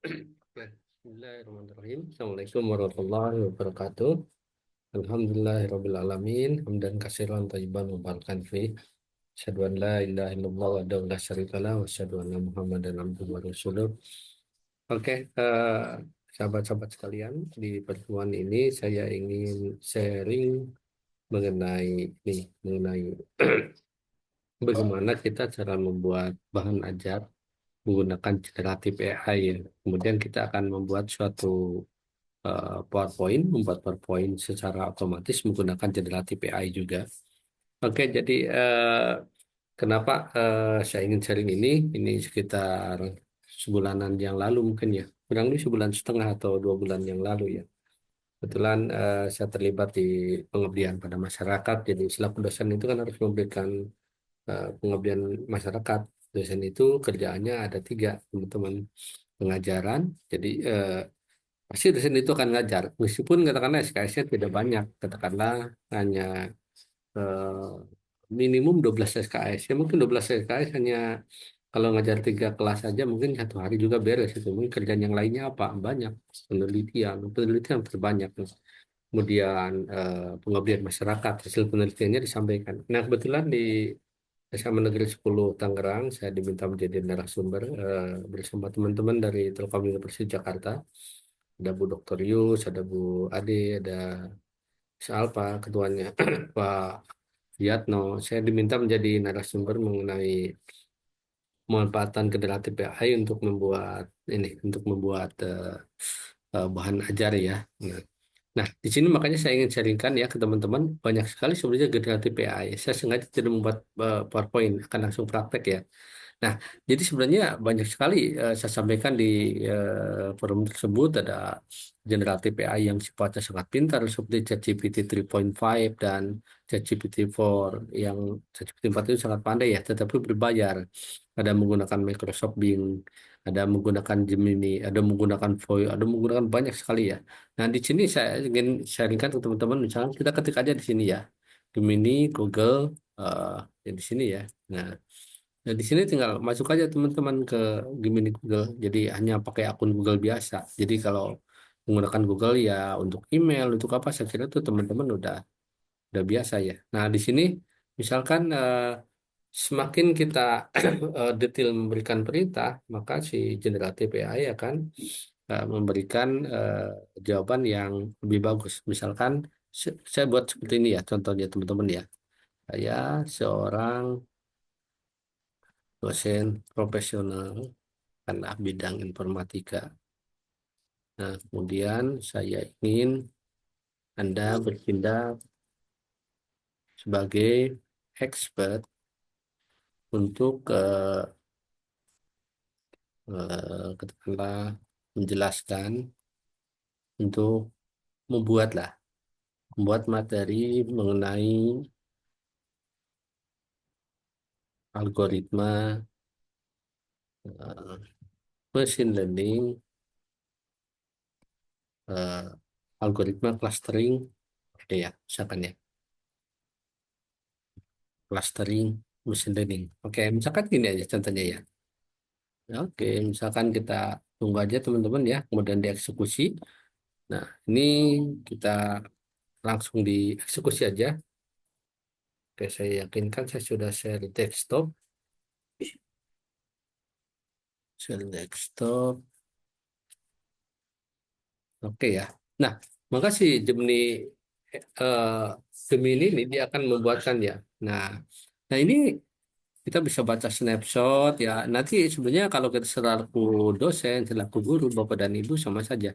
Bismillahirrahmanirrahim. Assalamualaikum warahmatullahi wabarakatuh. Alhamdulillahirabbil alamin. Hamdan katsiran thayyiban mubarakan fi. Asyhadu an la ilaha illallah wahdahu la syarikalah wa asyhadu anna Muhammadan abduhu wa rasuluh. Oke, sahabat-sahabat sekalian, di pertemuan ini saya ingin sharing mengenai mengenai bagaimana kita cara membuat bahan ajar menggunakan generatif AI ya. Kemudian kita akan membuat suatu membuat PowerPoint secara otomatis menggunakan generatif AI juga. Oke, jadi kenapa saya ingin sharing ini? Ini sekitar sebulanan yang lalu mungkin ya, kurang lebih sebulan setengah atau 2 bulan yang lalu ya. Kebetulan saya terlibat di pengabdian pada masyarakat. Jadi selaku dosen itu kan harus memberikan pengabdian masyarakat. Dosen itu kerjaannya ada tiga, teman-teman. Pengajaran, jadi pasti dosen itu akan ngajar, meskipun katakanlah SKS-nya tidak banyak, katakanlah hanya eh, minimum 12 SKS. Ya mungkin 12 SKS hanya kalau ngajar 3 kelas saja mungkin 1 hari juga beres itu. Mungkin kerjaan yang lainnya apa? Banyak penelitian terbanyak. Kemudian pengabdian masyarakat, hasil penelitiannya disampaikan. Nah, kebetulan di SMA Negeri 10 Tangerang, saya diminta menjadi narasumber bersama teman-teman dari Telkom University Jakarta. Ada Bu Dr. Yus, ada Bu Ade, ada Alfa, ketuanya Pak Yatno. Saya diminta menjadi narasumber mengenai pemanfaatan generatif AI untuk membuat bahan ajar ya. Nah, Nah, di sini makanya saya ingin sharingkan ya ke teman-teman, banyak sekali sebenarnya generatif AI. Saya sengaja tidak membuat PowerPoint, akan langsung praktek ya. Nah, jadi sebenarnya banyak sekali saya sampaikan di forum tersebut, ada generatif AI yang sifatnya sangat pintar seperti ChatGPT 3.5 dan ChatGPT 4. Yang ChatGPT 4 itu sangat pandai ya, tetapi berbayar. Ada menggunakan Microsoft Bing, ada menggunakan Gemini, ada menggunakan Voice, ada menggunakan banyak sekali ya. Nah, di sini saya ingin sharingkan ke teman-teman, misalnya kita ketik aja di sini ya, Gemini, Google, ya di sini ya. Nah, di sini tinggal masuk aja teman-teman ke Gemini Google. Jadi hanya pakai akun Google biasa. Jadi kalau menggunakan Google ya untuk email, untuk apa, saya kira tuh teman-teman udah biasa ya. Nah, di sini misalkan semakin kita detail memberikan perintah, maka si generatif AI akan memberikan jawaban yang lebih bagus. Misalkan saya buat seperti ini ya, contohnya teman-teman ya. Saya seorang dosen profesional karena bidang informatika. Nah, kemudian saya ingin Anda bertindak sebagai expert untuk katakanlah menjelaskan untuk membuat materi mengenai algoritma eh, machine learning, eh, algoritma clustering, oke ya, misalkan ya, clustering machine learning. Oke, misalkan gini aja contohnya ya. Oke, misalkan kita tunggu aja teman-teman ya, kemudian dieksekusi. Nah, ini kita langsung dieksekusi aja. Oke, saya yakinkan saya sudah share desktop. Share desktop. Oke ya. Nah, maka si eh, Gemini ini dia akan membuatkan ya. Nah, nah ini kita bisa baca snapshot ya. Nanti sebenarnya kalau kita selaku dosen, selaku guru, Bapak dan Ibu sama saja.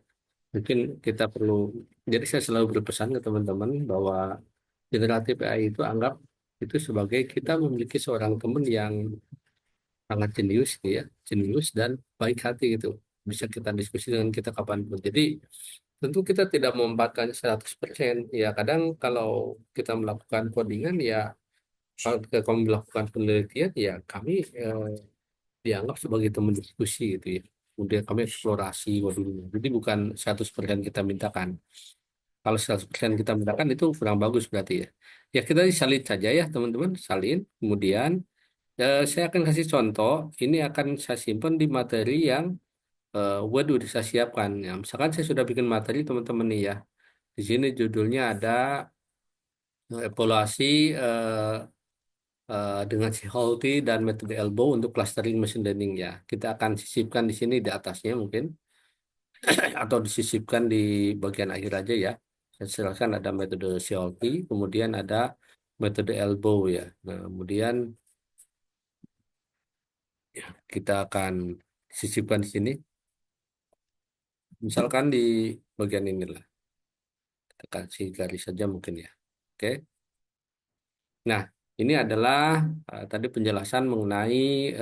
Mungkin kita perlu, jadi saya selalu berpesan ke teman-teman bahwa generatif AI itu anggap itu sebagai kita memiliki seorang teman yang sangat jenius gitu ya, jenius dan baik hati gitu. Bisa kita diskusi dengan kita kapanpun. Jadi tentu kita tidak memanfaatkan 100%. Ya kadang kalau kita melakukan codingan ya, kalau kita kami melakukan penelitian ya kami dianggap sebagai teman diskusi gitu ya. Kemudian kami eksplorasi waduh. Jadi bukan 100% kita mintakan. Kalau 100% kita mintakan itu kurang bagus berarti ya. Ya kita salin saja ya teman-teman, salin. Kemudian saya akan kasih contoh. Ini akan saya simpan di materi yang Word udah saya siapkan. Ya, misalkan saya sudah bikin materi teman-teman nih ya. Di sini judulnya ada evaluasi dengan si Houghton dan metode Elbow untuk clustering machine learning ya. Kita akan sisipkan di sini di atasnya mungkin atau disisipkan di bagian akhir aja ya. Saya silakan ada metode Houghton, kemudian ada metode Elbow ya. Nah, kemudian kita akan sisipkan di sini. Misalkan di bagian inilah, kita kasih garis saja mungkin ya. Oke. Nah, ini adalah tadi penjelasan mengenai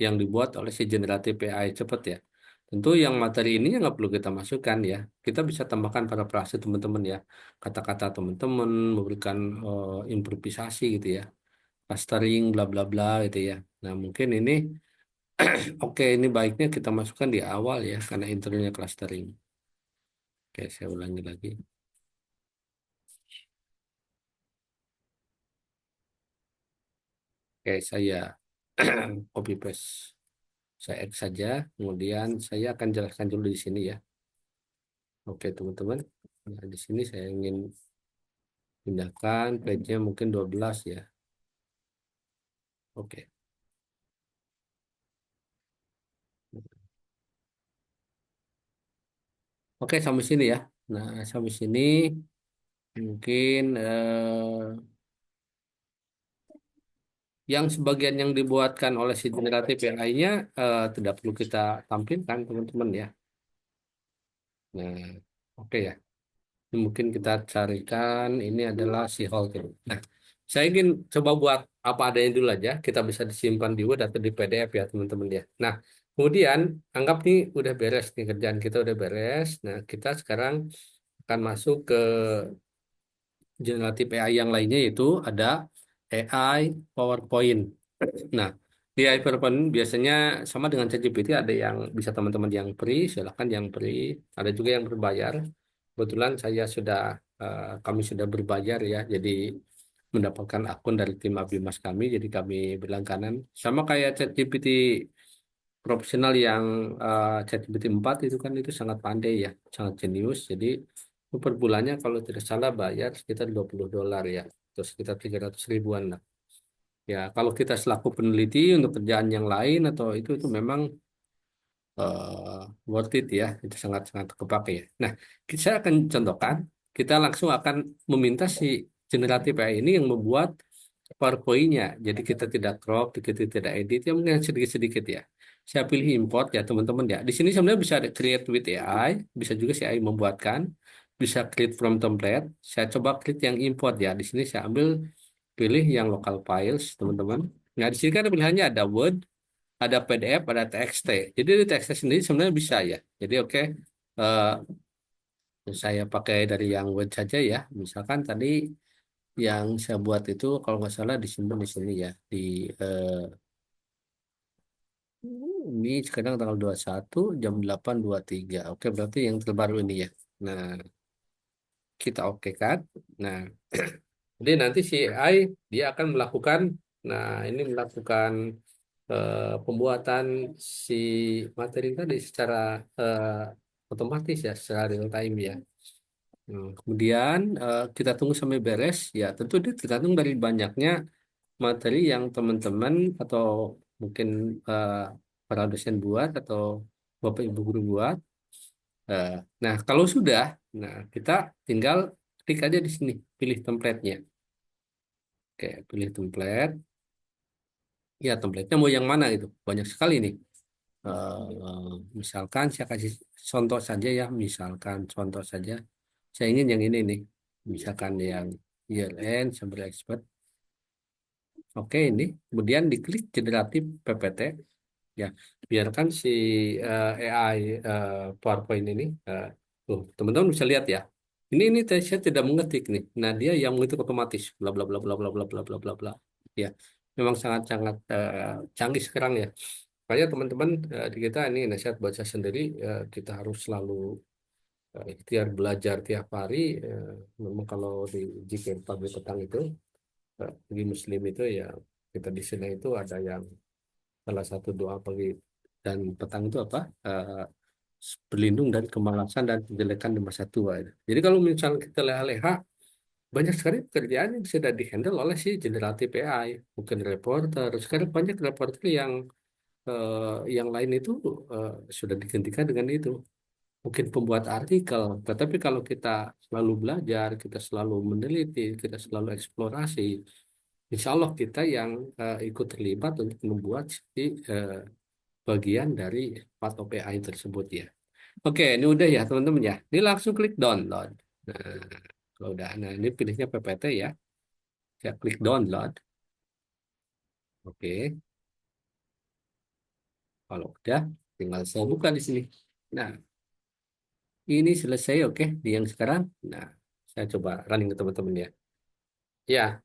yang dibuat oleh si generatif AI cepat ya. Tentu yang materi ini nggak perlu kita masukkan ya. Kita bisa tambahkan pada frase teman-teman ya. Kata-kata teman-teman, memberikan improvisasi gitu ya. Clustering, bla bla bla gitu ya. Nah, mungkin ini oke, ini baiknya kita masukkan di awal ya, karena intronya clustering. Oke, saya ulangi lagi. Oke, saya copy paste. Saya X saja, kemudian saya akan jelaskan dulu di sini ya. Oke, teman-teman. Nah, di sini saya ingin pindahkan page-nya mungkin 12 ya. Oke. Oke, sampai sini ya. Nah, sampai sini mungkin yang sebagian yang dibuatkan oleh si generatif AI-nya tidak perlu kita tampilkan, teman-teman ya. Nah, oke ya. Ini mungkin kita carikan ini adalah si Hulk ini. Nah, saya ingin coba buat apa adanya dulu aja. Kita bisa disimpan di Word atau di PDF ya teman-teman ya. Nah, kemudian anggap nih udah beres nih kerjaan kita udah beres. Nah, kita sekarang akan masuk ke generatif AI yang lainnya yaitu ada AI PowerPoint. Nah, di AI PowerPoint biasanya sama dengan ChatGPT ada yang bisa teman-teman yang free, silakan yang free. Ada juga yang berbayar. Kebetulan saya sudah kami sudah berbayar ya, jadi mendapatkan akun dari tim Abimas kami, jadi kami berlangganan. Sama kayak ChatGPT profesional yang ChatGPT 4 itu kan itu sangat pandai ya, sangat jenius. Jadi per bulannya kalau tidak salah bayar sekitar $20 ya, terus sekitar 300 ribuan lah. Ya, kalau kita selaku peneliti untuk kerjaan yang lain atau itu memang worth it ya, itu sangat-sangat kepake ya. Nah, saya akan contohkan, kita langsung akan meminta si generatif AI ini yang membuat PowerPoint-nya. Jadi kita tidak crop, kita tidak edit, ya mungkin sedikit-sedikit ya. Saya pilih import ya teman-teman ya. Di sini sebenarnya bisa ada create with AI, bisa juga si AI membuatkan, bisa create from template. Saya coba create yang import ya. Di sini saya ambil pilih yang local files teman-teman. Nah, di sini kan pilihannya ada Word, ada PDF, ada TXT. Jadi di TXT sendiri sebenarnya bisa ya. Jadi oke, eh, saya pakai dari yang Word saja ya. Misalkan tadi yang saya buat itu kalau nggak salah disimpan di sini ya. Eh, ini sekarang tanggal 21 jam 8.23. Oke, berarti yang terbaru ini ya. Nah, kita oke kan. Nah, jadi nanti si AI dia akan melakukan, nah ini melakukan pembuatan si materi tadi secara otomatis ya, secara real time ya. Kemudian kita tunggu sampai beres ya. Tentu dia tergantung dari banyaknya materi yang teman-teman atau mungkin eh, para dosen buat atau bapak ibu guru buat. Eh, nah kalau sudah, nah kita tinggal klik aja di sini, pilih template-nya. Oke, pilih template. Ya, template-nya mau yang mana gitu? Banyak sekali nih. Misalkan saya kasih contoh saja ya, misalkan contoh saja. Saya ingin yang ini nih. Misalkan yang year end sampai expert. Oke, ini. Kemudian diklik generatif PPT. Ya, biarkan si AI PowerPoint ini. Tuh, teman-teman bisa lihat ya. Ini saya tidak mengetik nih. Nah, dia yang mengetik otomatis. Bla bla bla bla bla bla bla bla bla bla. Ya, memang sangat-sangat canggih sekarang ya. Makanya teman-teman di kita ini nasihat buat saya sendiri kita harus selalu ikhtiar belajar tiap hari. Memang kalau di jikir pagi petang itu di Muslim itu ya kita di sini itu ada yang salah satu doa pagi dan petang itu apa? Berlindung dari kemalasan dan kejelekan di masa tua. Jadi kalau misalnya kita leha-leha, banyak sekali pekerjaan yang sudah dihandle oleh si generatif AI. Mungkin reporter. Sekarang banyak reporter yang lain itu sudah digantikan dengan itu. Mungkin pembuat artikel. Tetapi kalau kita selalu belajar, kita selalu meneliti, kita selalu eksplorasi, insya Allah kita yang ikut terlibat untuk membuat si bagian dari part of AI tersebut ya. Oke, ini udah ya teman-teman ya. Ini langsung klik download. Nah, kalau udah, nah ini pilihnya PPT ya. Saya klik download. Oke, kalau udah, tinggal saya buka di sini. Nah, ini selesai oke di yang sekarang. Nah, saya coba running ke teman-teman ya. Ya,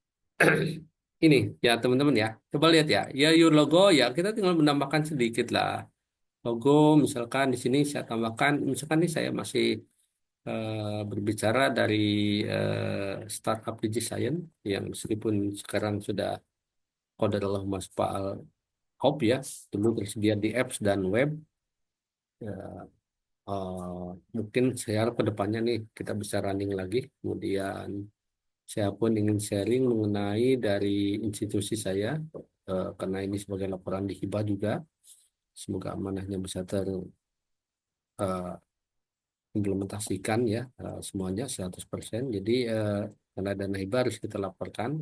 ini ya teman-teman ya. Coba lihat ya. Ya your logo ya kita tinggal menambahkan sedikit lah. Logo misalkan di sini saya tambahkan. Misalkan ini saya masih berbicara dari startup Digi Science yang meskipun sekarang sudah qadarullah masfa'al hop ya, dulu tersedia di apps dan web. Ya, mungkin saya harap ke depannya nih kita bisa running lagi. Kemudian saya pun ingin sharing mengenai dari institusi saya, karena ini sebagai laporan di hibah juga. Semoga amanahnya bisa terimplementasikan ya, semuanya 100%. Jadi karena dana hibah harus kita laporkan.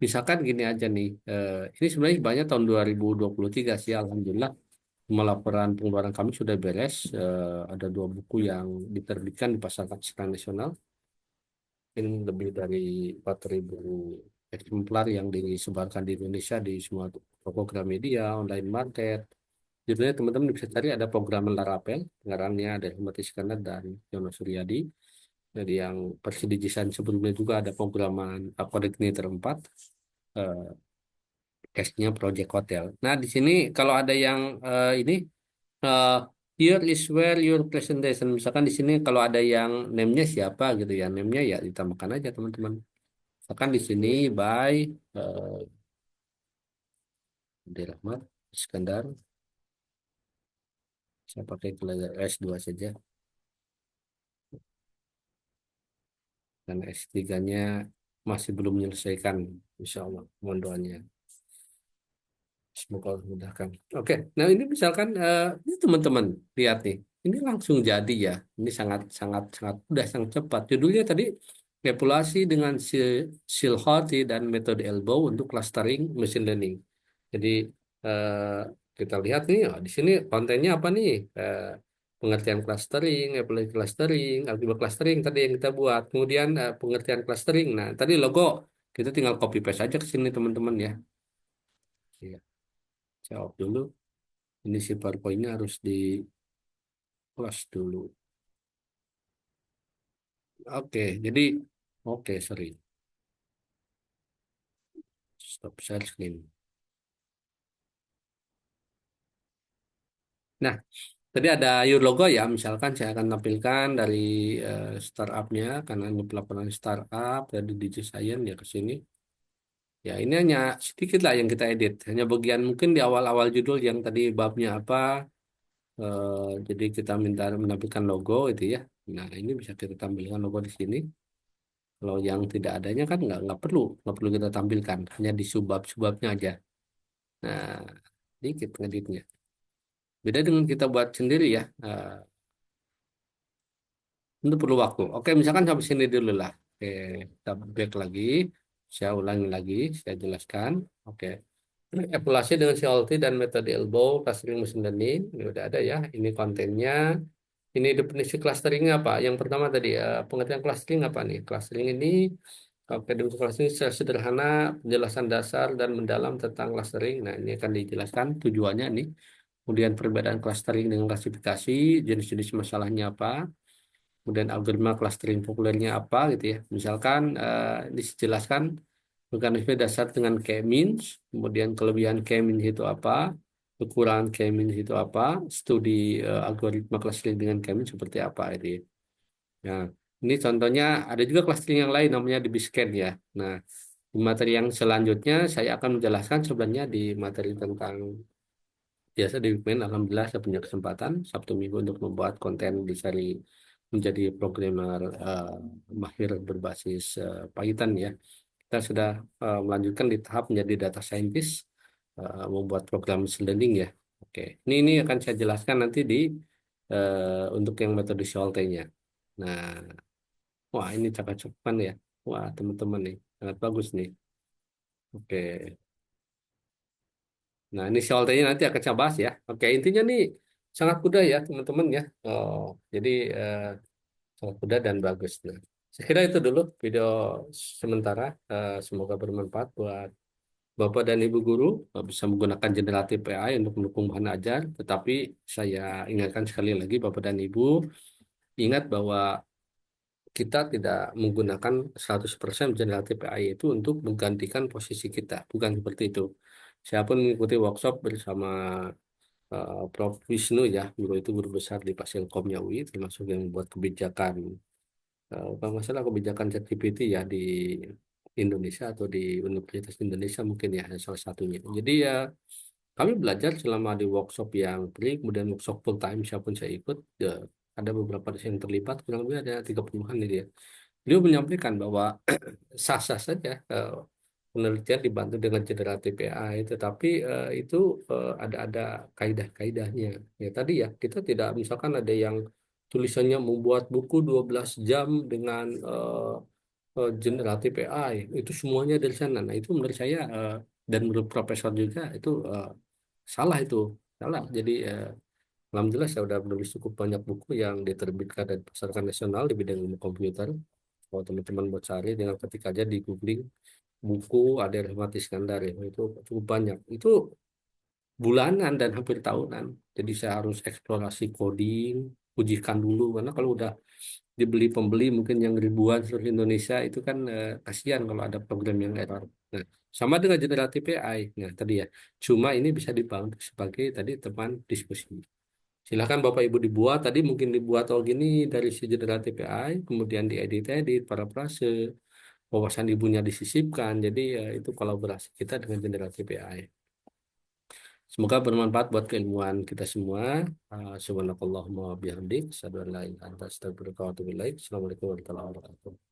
Misalkan gini aja nih, ini sebenarnya banyak tahun 2023 sih, Alhamdulillah. Semua laporan pengeluaran kami sudah beres. Ada dua buku yang diterbitkan di pasaran secara nasional. Ini lebih dari 4.000 eksemplar yang disebarkan di Indonesia di semua toko Gramedia, online market. Judulnya teman-teman bisa cari ada program Laravel, pengarangnya ada Ahmad Iskandar dan Yono Suryadi. Jadi yang versi digisan sebelumnya juga ada programan Coordinator 4, eh, case-nya Project Hotel. Nah, di sini kalau ada yang ini eh, here is where your presentation. Misalkan di sini kalau ada yang name-nya siapa gitu ya, name-nya ya ditambahkan aja teman-teman. Misalkan di sini by Abdul Rahmat Iskandar, saya pakai kelas S2 saja, dan S3-nya masih belum menyelesaikan, insya Allah, mohon doanya. Semoga Allah memudahkan. Oke, nah ini misalkan ini teman-teman lihat nih, ini langsung jadi ya. Ini sangat sangat sangat udah sangat cepat. Judulnya tadi manipulasi dengan Silhouette dan metode elbow untuk clustering machine learning. Jadi eh, kita lihat nih, oh, di sini kontennya apa nih? Pengertian clustering, apalagi clustering, algoritma clustering tadi yang kita buat. Kemudian pengertian clustering. Nah, tadi logo kita tinggal copy paste aja ke sini teman-teman ya. Iya. Jawab dulu. Ini si PowerPoint-nya harus di close dulu. Oke, jadi oke, sorry. Stop share screen. Nah, tadi ada your logo ya. Misalkan saya akan tampilkan dari startupnya karena ini pelaporan startup dari Digi Science ya ke sini. Ya, ini hanya sedikit lah yang kita edit. Hanya bagian mungkin di awal-awal judul yang tadi babnya apa. Jadi kita minta menampilkan logo itu ya. Nah, ini bisa kita tampilkan logo di sini. Kalau yang tidak adanya kan nggak perlu kita tampilkan, hanya di subbab-subbabnya aja. Nah, dikit ngeditnya. Beda dengan kita buat sendiri ya, itu perlu waktu. Oke, misalkan sampai sini dulu lah. Oke, kita back lagi, saya ulangi lagi, saya jelaskan. Oke, evaluasi dengan CLT dan metode elbow, clustering machine learning, ini udah ada ya. Ini kontennya. Ini definisi clustering apa? Yang pertama tadi pengertian clustering apa nih? Clustering ini oke, definisi clustering secara sederhana, penjelasan dasar dan mendalam tentang clustering. Nah, ini akan dijelaskan tujuannya nih. Kemudian perbedaan clustering dengan klasifikasi, jenis-jenis masalahnya apa, kemudian algoritma clustering populernya apa gitu ya. Misalkan dijelaskan mekanisme dasar dengan k-means, kemudian kelebihan k-means itu apa, kekurangan k-means itu apa, studi algoritma clustering dengan k-means seperti apa itu ya. Nah, ini contohnya ada juga clustering yang lain namanya DB-scan ya. Nah, di materi yang selanjutnya saya akan menjelaskan sebenarnya di materi tentang biasa di weekend, alhamdulillah saya punya kesempatan Sabtu Minggu untuk membuat konten di seri menjadi programmer mahir berbasis Python ya. Kita sudah melanjutkan di tahap menjadi data scientist, membuat program machine learning ya. Oke, ini akan saya jelaskan nanti di untuk yang metode Scholte-nya. Nah, wah ini cakap-cakapan ya. Wah teman-teman nih, sangat bagus nih. Oke, nah ini Scholte-nya nanti akan saya bahas ya. Oke, intinya nih sangat mudah ya teman-teman ya. Oh, jadi sangat mudah dan bagus. Nah, saya kira itu dulu video sementara. Semoga bermanfaat buat Bapak dan Ibu guru, bisa menggunakan generatif AI untuk mendukung bahan ajar, tetapi saya ingatkan sekali lagi Bapak dan Ibu, ingat bahwa kita tidak menggunakan 100% generatif AI itu untuk menggantikan posisi kita, bukan seperti itu. Saya pun mengikuti workshop bersama Prof. Wisnu ya, guru itu guru besar di Fasilkomnya UI, termasuk yang membuat kebijakan, kalau nggak salah kebijakan ChatGPT ya di Indonesia atau di Universitas Indonesia mungkin ya salah satunya. Jadi ya kami belajar selama di workshop yang free, kemudian workshop full time siapapun saya ikut, ya, ada beberapa dosen yang terlibat, kurang lebih ada 30-an ini dia. Beliau menyampaikan bahwa sah-sah saja penelitian dibantu dengan generatif AI, tetapi itu ada kaidah-kaidahnya. Ya tadi ya, kita tidak misalkan ada yang tulisannya membuat buku 12 jam dengan generatif AI, itu semuanya dari sana. Nah, itu menurut saya dan menurut profesor juga itu salah itu. Salah. Jadi alhamdulillah saya sudah menulis cukup banyak buku yang diterbitkan dan dipasarkan nasional di bidang ilmu komputer. Kalau teman-teman mau cari, dengan ketik aja di googling buku ada Rahmat Iskandar ya, itu cukup banyak. Itu bulanan dan hampir tahunan. Jadi saya harus eksplorasi coding, ujikan dulu karena kalau udah dibeli pembeli mungkin yang ribuan seluruh Indonesia itu kan kasihan kalau ada program yang error. Nah, sama dengan generatif AI. Nah, tadi ya. Cuma ini bisa dibantu sebagai tadi teman diskusi. Silakan Bapak Ibu dibuat, tadi mungkin dibuat oh gini dari si generatif AI, kemudian diedit-edit, parafrase, wawasan ibunya disisipkan. Jadi ya itu kolaborasi kita dengan generatif AI. Semoga bermanfaat buat keilmuan kita semua. Subhanakallahumma wa bihamdik, asyhadu an la ilaha illa anta, astaghfiruka wa atubu ilaik. Assalamualaikum warahmatullahi wabarakatuh.